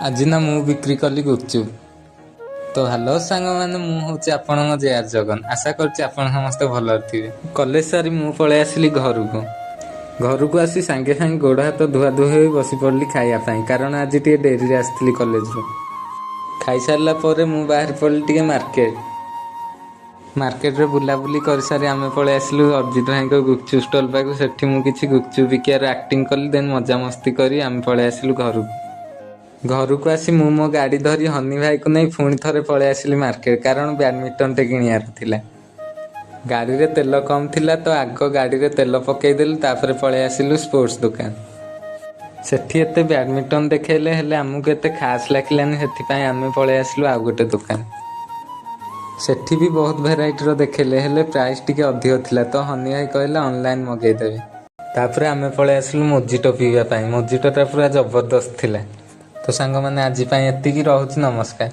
ଆଜି ନା ମୁଁ ବିକ୍ରି କଲି ଗୁପଚୁପ। ତ ହ୍ୟାଲୋ ସାଙ୍ଗମାନେ, ମୁଁ ହେଉଛି ଆପଣଙ୍କ ଜେଆର୍ ଜଗନ୍। ଆଶା କରୁଛି ଆପଣ ସମସ୍ତେ ଭଲରେ ଥିବେ। କଲେଜ ସାରି ମୁଁ ପଳେଇ ଆସିଲି ଘରକୁ ଆସି ସାଙ୍ଗେ ସାଙ୍ଗେ ଗୋଡ଼ ହାତ ଧୁଆ ଧୁଇ ହୋଇ ବସି ପଡ଼ିଲି ଖାଇବା ପାଇଁ, କାରଣ ଆଜି ଟିକେ ଡେରିରେ ଆସିଥିଲି କଲେଜରୁ। ଖାଇସାରିଲା ପରେ ମୁଁ ବାହାରି ପଡ଼ିଲି ଟିକେ ମାର୍କେଟରେ ବୁଲାବୁଲି କରିସାରି ଆମେ ପଳେଇ ଆସିଲୁ ଅର୍ଜିତ ଭାଇଙ୍କ ଗୁପଚୁପ ଷ୍ଟଲ୍ ପାଖକୁ। ସେଠି ମୁଁ କିଛି ଗୁପଚୁପ ବିକିବାର ଆକ୍ଟିଂ କଲି, ଦେନ୍ ମଜାମସ୍ତି କରି ଆମେ ପଳେଇ ଆସିଲୁ ଘରକୁ ଆସି ମୁଁ ମୋ ଗାଡ଼ି ଧରି ହନି ଭାଇକୁ ନେଇ ପୁଣି ଥରେ ପଳେଇ ଆସିଲି ମାର୍କେଟ, କାରଣ ବ୍ୟାଡମିଣ୍ଟନଟେ କିଣିବାର ଥିଲା। ଗାଡ଼ିରେ ତେଲ କମ୍ ଥିଲା ତ ଆଗ ଗାଡ଼ିରେ ତେଲ ପକେଇଦେଲୁ, ତାପରେ ପଳେଇ ଆସିଲୁ ସ୍ପୋର୍ଟସ ଦୋକାନ। ସେଠି ଏତେ ବ୍ୟାଡମିଣ୍ଟନ ଦେଖେଇଲେ, ହେଲେ ଆମକୁ ଏତେ ଖାସ୍ ଲାଗିଲାନି, ସେଥିପାଇଁ ଆମେ ପଳେଇ ଆସିଲୁ ଆଉ ଗୋଟେ ଦୋକାନ। ସେଠି ବି ବହୁତ ଭେରାଇଟିର ଦେଖେଇଲେ, ହେଲେ ପ୍ରାଇସ୍ ଟିକେ ଅଧିକ ଥିଲା, ତ ହନି ଭାଇ କହିଲେ ଅନଲାଇନ୍ ମଗେଇଦେବେ। ତାପରେ ଆମେ ପଳେଇ ଆସିଲୁ ମୋଜିଟୋ ପିଇବା ପାଇଁ। ମୋଜିଟୋଟା ପୁରା ଜବରଦସ୍ତ ଥିଲା। ତ ସାଙ୍ଗମାନେ, ଆଜି ପାଇଁ ଏତିକି, ରହୁଛି, ନମସ୍କାର।